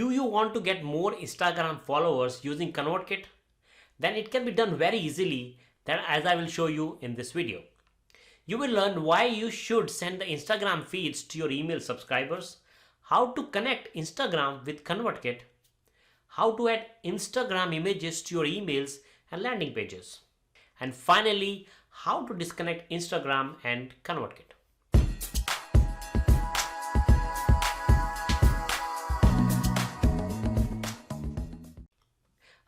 Do you want to get more Instagram followers using ConvertKit? Then it can be done very easily, as I will show you in this video. You will learn why you should send the Instagram feeds to your email subscribers, how to connect Instagram with ConvertKit, how to add Instagram images to your emails and landing pages, and finally, how to disconnect Instagram and ConvertKit.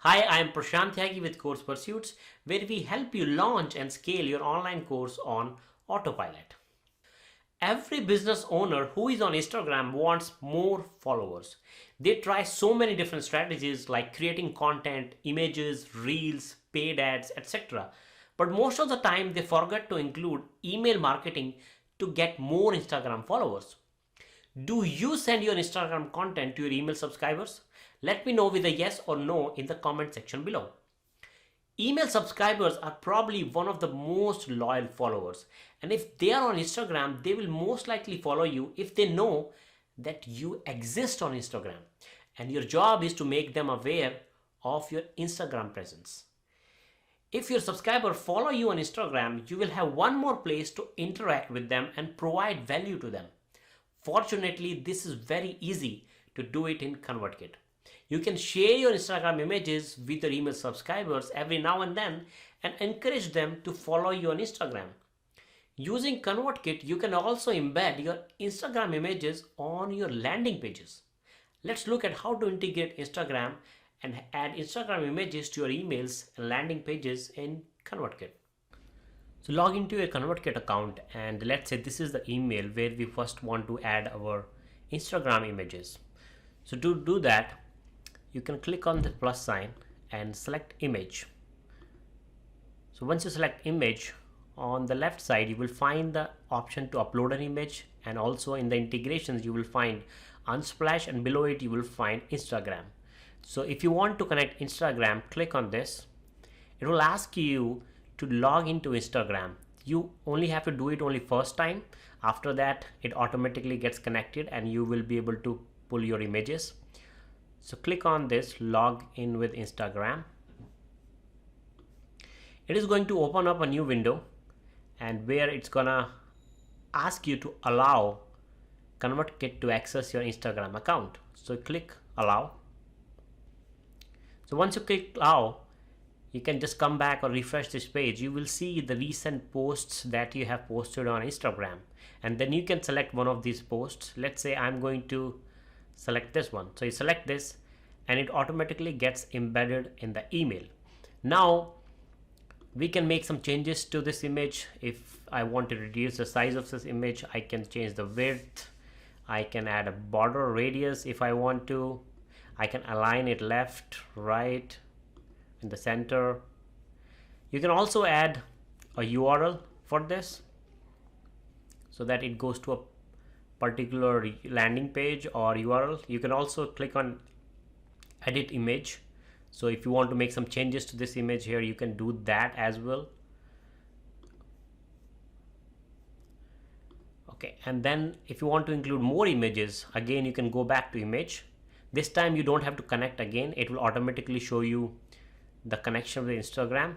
Hi, I am Prashant Tyagi with CoursePursuits, where we help you launch and scale your online course on autopilot. Every business owner who is on Instagram wants more followers. They try so many different strategies like creating content, images, reels, paid ads, etc. But most of the time they forget to include email marketing to get more Instagram followers. Do you send your Instagram content to your email subscribers? Let me know with a yes or no in the comment section below. Email subscribers are probably one of the most loyal followers, and if they are on Instagram, they will most likely follow you if they know that you exist on Instagram, and your job is to make them aware of your Instagram presence. If your subscribers follow you on Instagram, you will have one more place to interact with them and provide value to them. Fortunately, this is very easy to do it in ConvertKit. You can share your Instagram images with your email subscribers every now and then and encourage them to follow you on Instagram. Using ConvertKit, you can also embed your Instagram images on your landing pages. Let's look at how to integrate Instagram and add Instagram images to your emails and landing pages in ConvertKit. So log into your ConvertKit account, and let's say this is the email where we first want to add our Instagram images. So to do that, you can click on the plus sign and select image. So once you select image, on the left side you will find the option to upload an image, and also in the integrations you will find Unsplash, and below it you will find Instagram. So if you want to connect Instagram, click on this. It will ask you to log into Instagram. You only have to do it only first time. After that it automatically gets connected and you will be able to pull your images. So click on this, log in with Instagram. It is going to open up a new window, and where it's gonna ask you to allow ConvertKit to access your Instagram account. So click allow. So once you click allow, you can just come back or refresh this page. You will see the recent posts that you have posted on Instagram, and then you can select one of these posts. Let's say I'm going to select this one. So you select this and it automatically gets embedded in the email. Now we can make some changes to this image. If I want to reduce the size of this image, I can change the width. I can add a border radius if I want to. I can align it left, right, in the center. You can also add a URL for this so that it goes to a particular landing page or URL. You can also click on edit image. So if you want to make some changes to this image here, you can do that as well. Okay, and then if you want to include more images, again you can go back to image. This time you don't have to connect again. It will automatically show you the connection with Instagram,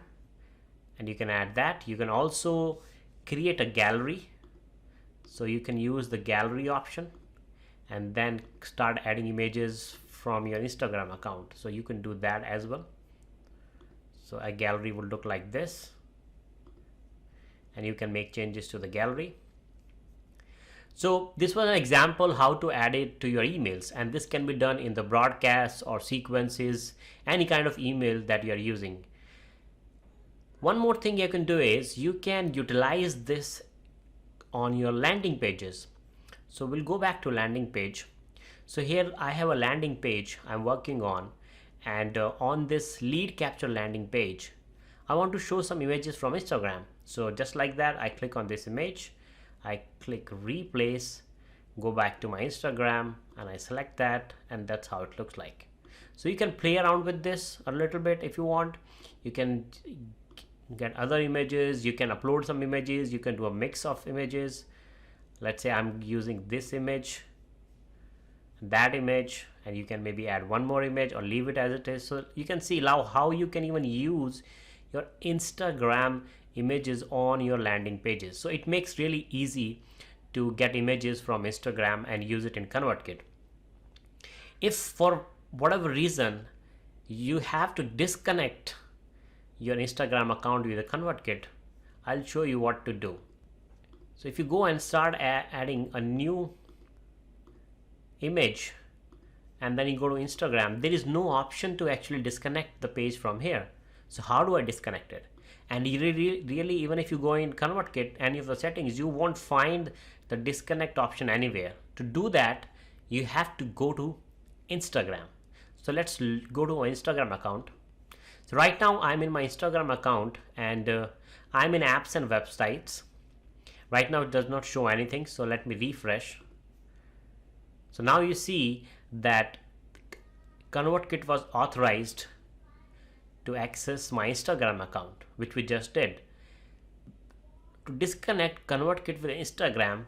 and you can add that. You can also create a gallery. So you can use the gallery option and then start adding images from your Instagram account. So you can do that as well. So a gallery will look like this, and you can make changes to the gallery. So this was an example how to add it to your emails, and this can be done in the broadcasts or sequences, any kind of email that you are using. One more thing you can do is you can utilize this on your landing pages. So we'll go back to landing page. So here I have a landing page I'm working on, and on this lead capture landing page I want to show some images from Instagram. So just like that, I click on this image, I click replace, go back to my Instagram, and I select that, and that's how it looks like. So you can play around with this a little bit if you want. You can get other images, you can upload some images, you can do a mix of images. Let's say I'm using this image, that image, and you can maybe add one more image or leave it as it is. So you can see now how you can even use your Instagram images on your landing pages. So it makes really easy to get images from Instagram and use it in ConvertKit. If for whatever reason you have to disconnect your Instagram account with a ConvertKit, I'll show you what to do. So if you go and start adding a new image and then you go to Instagram, there is no option to actually disconnect the page from here. So how do I disconnect it? And you really, even if you go in ConvertKit, any of the settings, you won't find the disconnect option anywhere. To do that, you have to go to Instagram. So let's go to our Instagram account. So right now I'm in my Instagram account, and I'm in apps and websites. Right now it does not show anything, so let me refresh. So now you see that ConvertKit was authorized to access my Instagram account, which we just did. To disconnect ConvertKit with Instagram,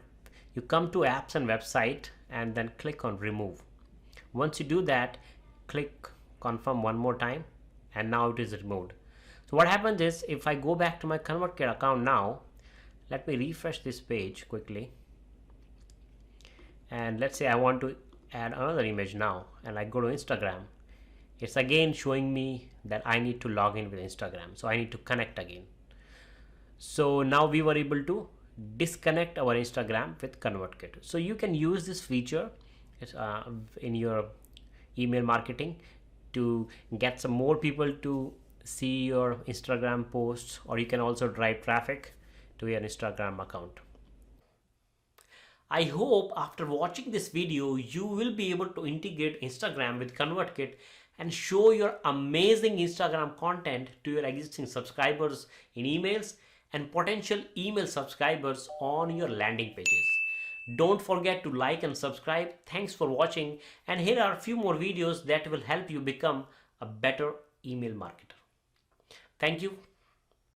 you come to apps and website and then click on remove. Once you do that, click confirm one more time, and now it is removed. So what happens is, if I go back to my ConvertKit account now, let me refresh this page quickly, and let's say I want to add another image now, and I go to Instagram, it's again showing me that I need to log in with Instagram, so I need to connect again. So now we were able to disconnect our Instagram with ConvertKit. So you can use this feature in your email marketing to get some more people to see your Instagram posts, or you can also drive traffic to your Instagram account. I hope after watching this video you will be able to integrate Instagram with ConvertKit and show your amazing Instagram content to your existing subscribers in emails and potential email subscribers on your landing pages. Don't forget to like and subscribe. Thanks for watching, and here are a few more videos that will help you become a better email marketer. Thank you.